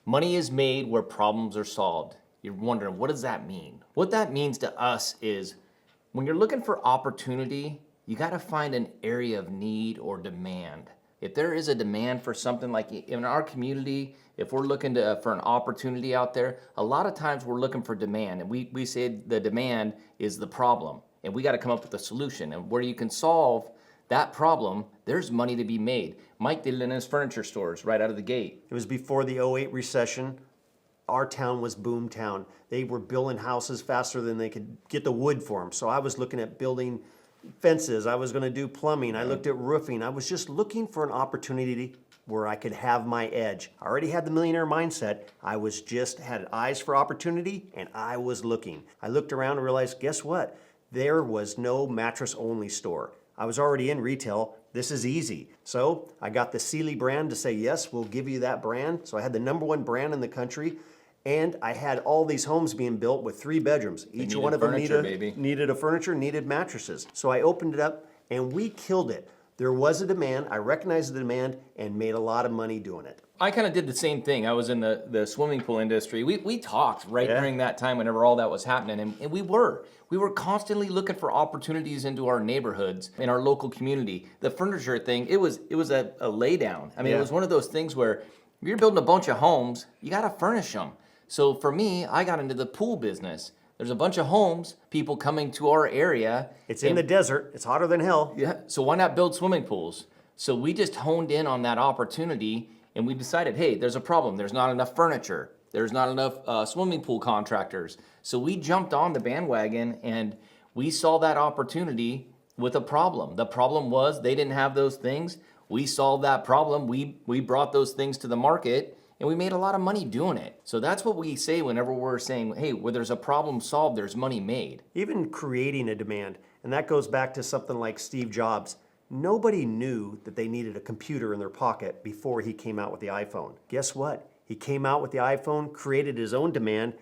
Money is made where problems are solved. You're wondering, what does that mean? What that means to us is when you're looking for opportunity, you got to find an area of need or demand. If there is a demand for something, like in our community, if we're looking for an opportunity out there, a lot of times we're looking for demand, and we say the demand is the problem, and we got to come up with a solution. And where you can solve that problem, there's money to be made. Mike did it in his furniture stores right out of the gate. It was before the '08 recession. Our town was boom town. They were building houses faster than they could get the wood for them. So I was looking at building fences. I was going to do plumbing. I looked at roofing. I was just looking for an opportunity where I could have my edge. I already had the millionaire mindset. I was just had eyes for opportunity, and I was looking. I looked around and realized, guess what? There was no mattress only store. I was already in retail. This is easy. So I got the Sealy brand to say, yes, we'll give you that brand. So I had the #1 brand in the country. And I had all these homes being built with 3 bedrooms. Each one of them needed a furniture, needed mattresses. So I opened it up and we killed it. There was a demand, I recognized the demand, and made a lot of money doing it. I kind of did the same thing. I was in the swimming pool industry. We talked during that time whenever all that was happening, and we were constantly looking for opportunities into our neighborhoods, in our local community. The furniture thing, it was a lay down. I mean, it was one of those things where if you're building a bunch of homes, you got to furnish them. So for me, I got into the pool business. There's a bunch of homes, people coming to our area. It's in the desert. It's hotter than hell. Yeah. So why not build swimming pools? So we just honed in on that opportunity, and we decided, hey, there's a problem. There's not enough furniture. There's not enough swimming pool contractors. So we jumped on the bandwagon, and we saw that opportunity with a problem. The problem was they didn't have those things. We solved that problem. We brought those things to the market, and we made a lot of money doing it. So that's what we say whenever we're saying, hey, where there's a problem solved, there's money made. Even creating a demand, and that goes back to something like Steve Jobs. Nobody knew that they needed a computer in their pocket before he came out with the iPhone. Guess what? He came out with the iPhone, created his own demand,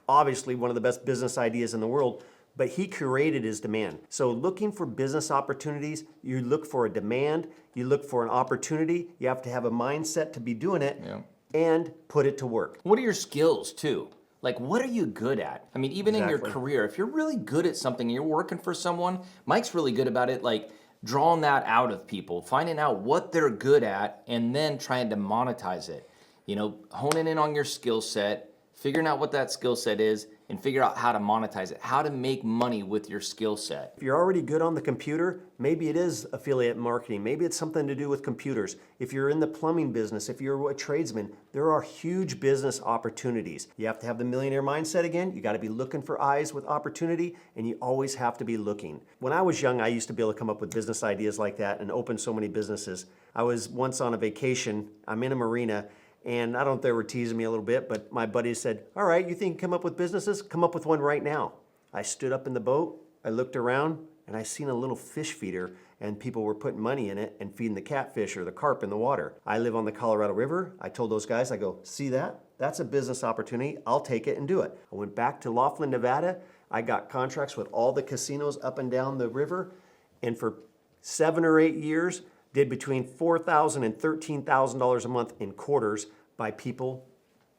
obviously one of the best business ideas in the world, but he created his demand. So looking for business opportunities, you look for a demand, you look for an opportunity, you have to have a mindset to be doing it. Yeah. And put it to work. What are your skills too? Like, what are you good at? I mean, even in your career, if you're really good at something and you're working for someone, Mike's really good about it, like drawing that out of people, finding out what they're good at, and then trying to monetize it. You know, honing in on your skill set, figuring out what that skill set is, and figure out how to monetize it, how to make money with your skill set. If you're already good on the computer, maybe it is affiliate marketing. Maybe it's something to do with computers. If you're in the plumbing business, if you're a tradesman, there are huge business opportunities. You have to have the millionaire mindset again. You got to be looking for eyes with opportunity, and you always have to be looking. When I was young, I used to be able to come up with business ideas like that and open so many businesses. I was once on a vacation. I'm in a marina. And I don't know if they were teasing me a little bit, but my buddy said, all right, you think you can come up with businesses? Come up with one right now. I stood up in the boat, I looked around, and I seen a little fish feeder, and people were putting money in it and feeding the catfish or the carp in the water. I live on the Colorado River. I told those guys, I go, see that? That's a business opportunity. I'll take it and do it. I went back to Laughlin, Nevada. I got contracts with all the casinos up and down the river, and for 7 or 8 years, did between $4,000 and $13,000 a month in quarters by people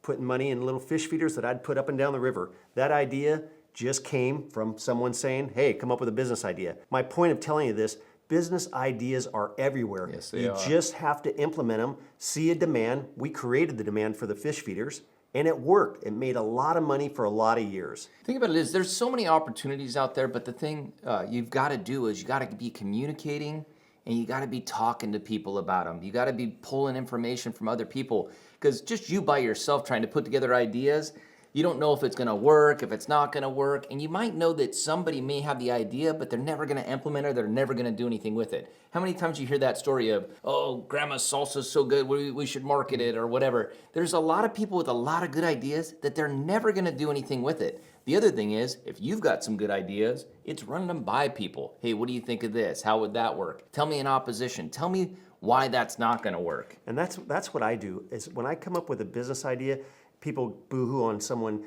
putting money in little fish feeders that I'd put up and down the river. That idea just came from someone saying, hey, come up with a business idea. My point of telling you this, business ideas are everywhere. Yes, they you are. Just have to implement them, see a demand. We created the demand for the fish feeders, and it worked. It made a lot of money for a lot of years. Think about it is, there's so many opportunities out there, but the thing you've got to do is you got to be communicating, and you got to be talking to people about them. You got to be pulling information from other people, because just you by yourself trying to put together ideas, you don't know if it's going to work, if it's not going to work, and you might know that somebody may have the idea, but they're never going to implement it, they're never going to do anything with it. How many times you hear that story of, oh, grandma's salsa is so good, we should market it or whatever. There's a lot of people with a lot of good ideas that they're never going to do anything with it. The other thing is, if you've got some good ideas, it's running them by people. Hey, what do you think of this? How would that work? Tell me in opposition. Tell me why that's not going to work. And that's what I do, is when I come up with a business idea, people boo-hoo on someone,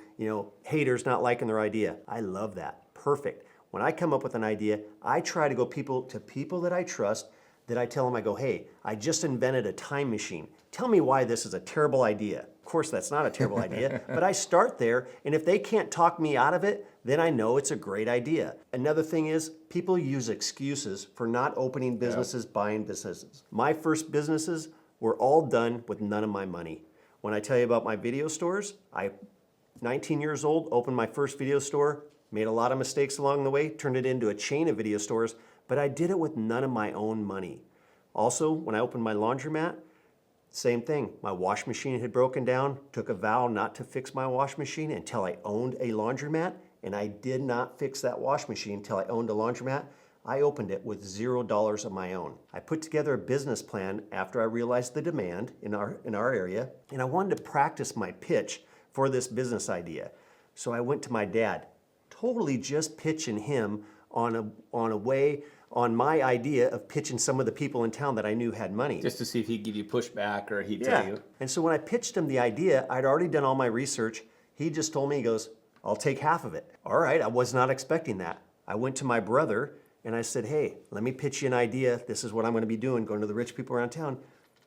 haters not liking their idea. I love that. Perfect. When I come up with an idea, I try to go to people that I trust, that I tell them, I go, hey, I just invented a time machine. Tell me why this is a terrible idea. Of course, that's not a terrible idea, but I start there, and if they can't talk me out of it, then I know it's a great idea. Another thing is, people use excuses for not opening businesses, buying businesses. My first businesses were all done with none of my money. When I tell you about my video stores, 19 years old, opened my first video store, made a lot of mistakes along the way, turned it into a chain of video stores, but I did it with none of my own money. Also, when I opened my laundromat, same thing. My wash machine had broken down, took a vow not to fix my wash machine until I owned a laundromat, and I did not fix that wash machine until I owned a laundromat. I opened it with $0 of my own. I put together a business plan after I realized the demand in our area, and I wanted to practice my pitch for this business idea. So I went to my dad, totally just pitching him on my idea of pitching some of the people in town that I knew had money. Just to see if he'd give you pushback or he'd tell you. And so when I pitched him the idea, I'd already done all my research. He just told me, he goes, I'll take half of it. All right, I was not expecting that. I went to my brother and I said, hey, let me pitch you an idea. This is what I'm gonna be doing, going to the rich people around town.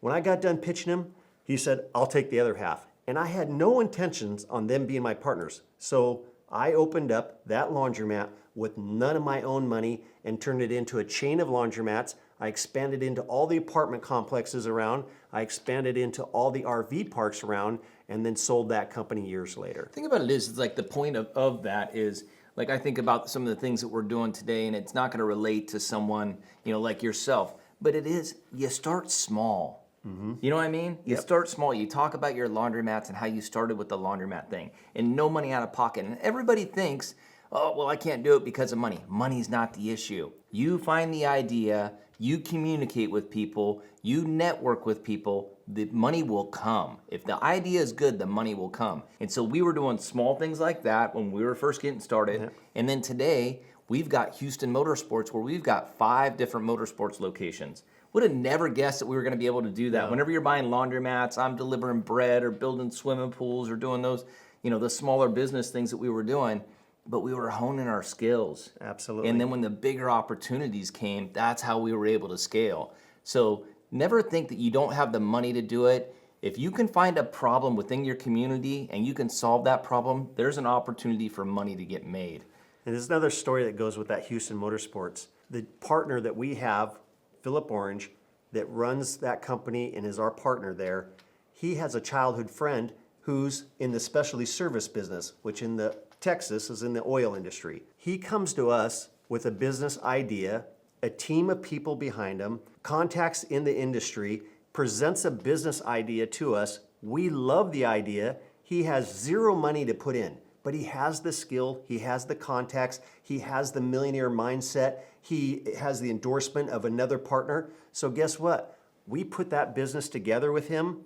When I got done pitching him, he said, I'll take the other half. And I had no intentions on them being my partners. So I opened up that laundromat with none of my own money and turned it into a chain of laundromats. I expanded into all the apartment complexes around. I expanded into all the RV parks around, and then sold that company years later. The thing about it is, it's like the point of that is, like I think about some of the things that we're doing today, and it's not gonna relate to someone, like yourself, but it is, you start small. You know what I mean? You start small. You talk about your laundromats and how you started with the laundromat thing and no money out of pocket. And everybody thinks, oh, well, I can't do it because of money. Money's not the issue. You find the idea, you communicate with people, you network with people, the money will come. If the idea is good, the money will come. And so we were doing small things like that when we were first getting started. And then today, we've got Houston Motorsports where we've got 5 different motorsports locations. Would have never guessed that we were going to be able to do that. No. Whenever you're buying laundromats, I'm delivering bread or building swimming pools or doing those, the smaller business things that we were doing, but we were honing our skills. Absolutely. And then when the bigger opportunities came, that's how we were able to scale. So never think that you don't have the money to do it. If you can find a problem within your community and you can solve that problem, there's an opportunity for money to get made. And there's another story that goes with that Houston Motorsports. The partner that we have, Philip Orange, that runs that company and is our partner there, he has a childhood friend who's in the specialty service business, which in Texas is in the oil industry. He comes to us with a business idea, a team of people behind him, contacts in the industry, presents a business idea to us. We love the idea. He has 0 money to put in, but he has the skill, he has the contacts, he has the millionaire mindset, he has the endorsement of another partner. So guess what? We put that business together with him.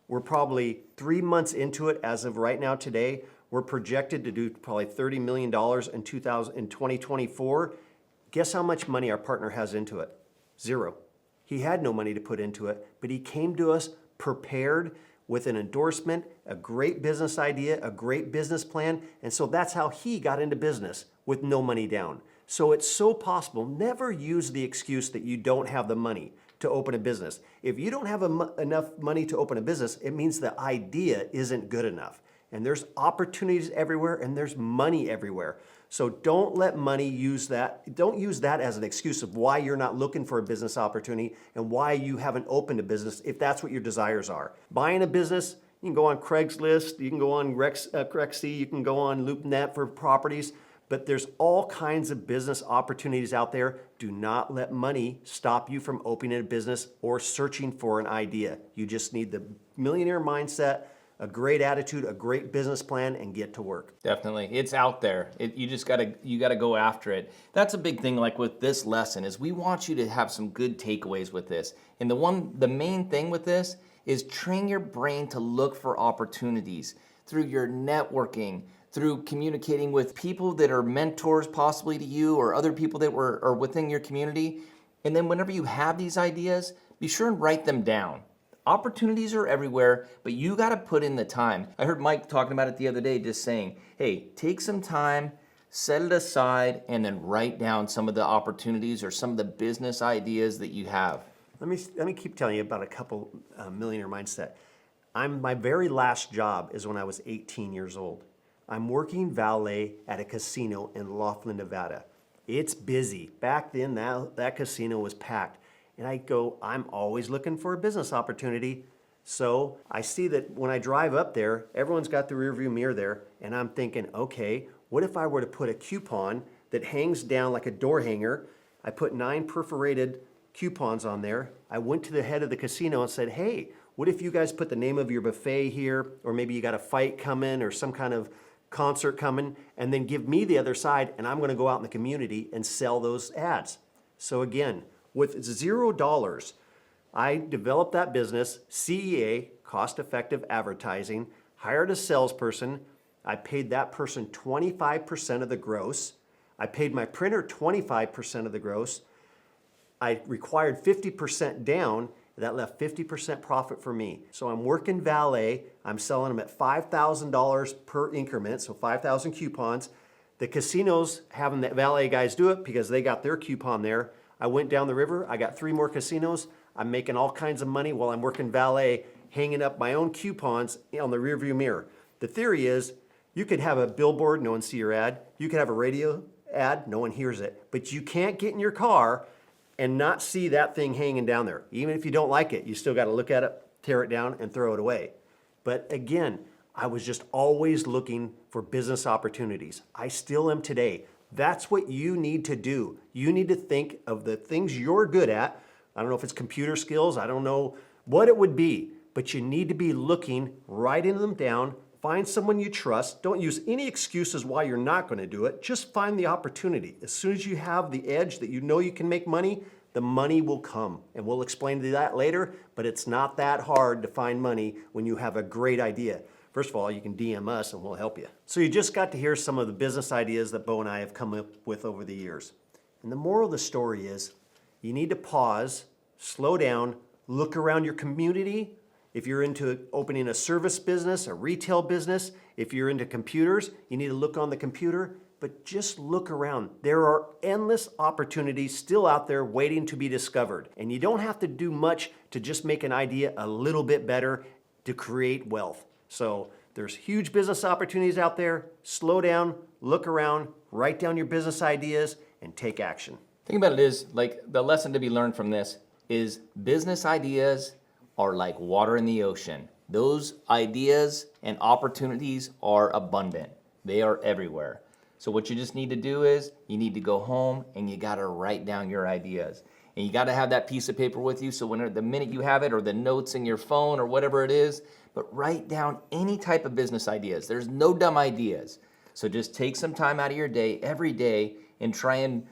We're probably 3 months into it as of right now today. We're projected to do probably $30 million in 2024. Guess how much money our partner has into it? 0. He had no money to put into it, but he came to us prepared with an endorsement, a great business idea, a great business plan, and so that's how he got into business with no money down. So it's so possible. Never use the excuse that you don't have the money to open a business. If you don't have enough money to open a business, it means the idea isn't good enough. And there's opportunities everywhere and there's money everywhere. So don't let money use that. Don't use that as an excuse of why you're not looking for a business opportunity and why you haven't opened a business if that's what your desires are. Buying a business, you can go on Craigslist, you can go on Rexy, you can go on LoopNet for properties, but there's all kinds of business opportunities out there. Do not let money stop you from opening a business or searching for an idea. You just need the millionaire mindset, a great attitude, a great business plan, and get to work. Definitely. It's out there. You gotta go after it. That's a big thing, like with this lesson, is we want you to have some good takeaways with this. And the main thing with this is train your brain to look for opportunities through your networking, through communicating with people that are mentors possibly to you or other people that are within your community. And then whenever you have these ideas, be sure and write them down. Opportunities are everywhere, but you got to put in the time. I heard Mike talking about it the other day, just saying, hey, take some time, set it aside, and then write down some of the opportunities or some of the business ideas that you have. Let me keep telling you about a couple millionaire mindset. My very last job is when I was 18 years old. I'm working valet at a casino in Laughlin, Nevada. It's busy. Back then, that casino was packed. And I go, I'm always looking for a business opportunity. So I see that when I drive up there, everyone's got the rearview mirror there, and I'm thinking, okay, what if I were to put a coupon that hangs down like a door hanger? I put 9 perforated coupons on there. I went to the head of the casino and said, hey, what if you guys put the name of your buffet here, or maybe you got a fight coming or some kind of concert coming, and then give me the other side, and I'm gonna go out in the community and sell those ads. So again, with $0, I developed that business, CEA, cost-effective advertising, hired a salesperson. I paid that person 25% of the gross. I paid my printer 25% of the gross. I required 50% down. That left 50% profit for me. So I'm working valet. I'm selling them at $5,000 per increment, so 5,000 coupons. The casinos having the valet guys do it because they got their coupon there. I went down the river. I got 3 more casinos. I'm making all kinds of money while I'm working valet, hanging up my own coupons on the rearview mirror. The theory is you could have a billboard, no one see your ad. You could have a radio ad, no one hears it. But you can't get in your car and not see that thing hanging down there. Even if you don't like it, you still got to look at it, tear it down, and throw it away. But again, I was just always looking for business opportunities. I still am today. That's what you need to do. You need to think of the things you're good at. I don't know if it's computer skills, I don't know what it would be, but you need to be looking, writing them down, find someone you trust. Don't use any excuses why you're not going to do it. Just find the opportunity. As soon as you have the edge that you know you can make money, the money will come. And we'll explain that later, but it's not that hard to find money when you have a great idea. First of all, you can DM us and we'll help you. So you just got to hear some of the business ideas that Bo and I have come up with over the years. And the moral of the story is you need to pause, slow down, look around your community. If you're into opening a service business, a retail business, if you're into computers, you need to look on the computer, but just look around. There are endless opportunities still out there waiting to be discovered. And you don't have to do much to just make an idea a little bit better to create wealth. So there's huge business opportunities out there. Slow down, look around, write down your business ideas, and take action. Think about it is, like, the lesson to be learned from this is business ideas are like water in the ocean. Those ideas and opportunities are abundant. They are everywhere. So what you just need to do is you need to go home and you gotta write down your ideas. And you gotta have that piece of paper with you so when the minute you have it, or the notes in your phone or whatever it is, but write down any type of business ideas. There's no dumb ideas. So just take some time out of your day every day and try and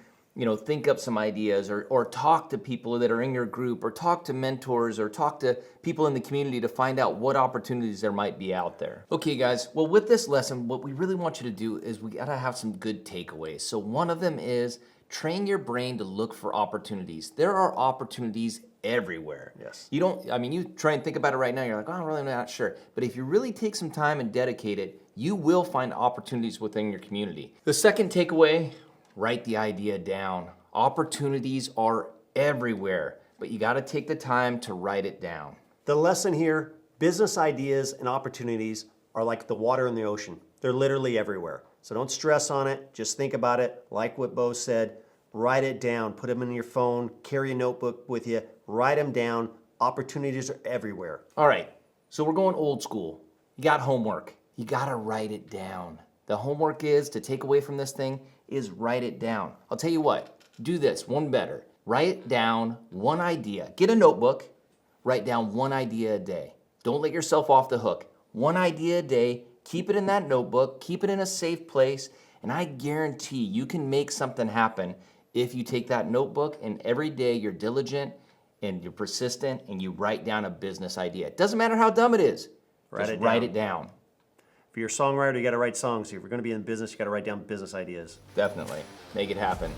think up some ideas, or talk to people that are in your group, or talk to mentors, or talk to people in the community to find out what opportunities there might be out there. Okay guys, well with this lesson, what we really want you to do is we gotta have some good takeaways. So one of them is train your brain to look for opportunities. There are opportunities everywhere. Yes. You try and think about it right now, you're like, oh, I'm really not sure. But if you really take some time and dedicate it, you will find opportunities within your community. The second takeaway, write the idea down. Opportunities are everywhere, but you gotta take the time to write it down. The lesson here, business ideas and opportunities are like the water in the ocean. They're literally everywhere. So don't stress on it, just think about it. Like what Bo said, write it down, put them in your phone, carry a notebook with you, write them down. Opportunities are everywhere. All right, so we're going old school. You got homework. You gotta write it down. The homework is, to take away from this thing, is write it down. I'll tell you what, do this, one better. Write down one idea. Get a notebook, write down one idea a day. Don't let yourself off the hook. One idea a day, keep it in that notebook, keep it in a safe place, and I guarantee you can make something happen if you take that notebook and every day you're diligent and you're persistent and you write down a business idea. It doesn't matter how dumb it is, write it down. If you're a songwriter, you got to write songs. If you're going to be in business, you got to write down business ideas. Definitely. Make it happen.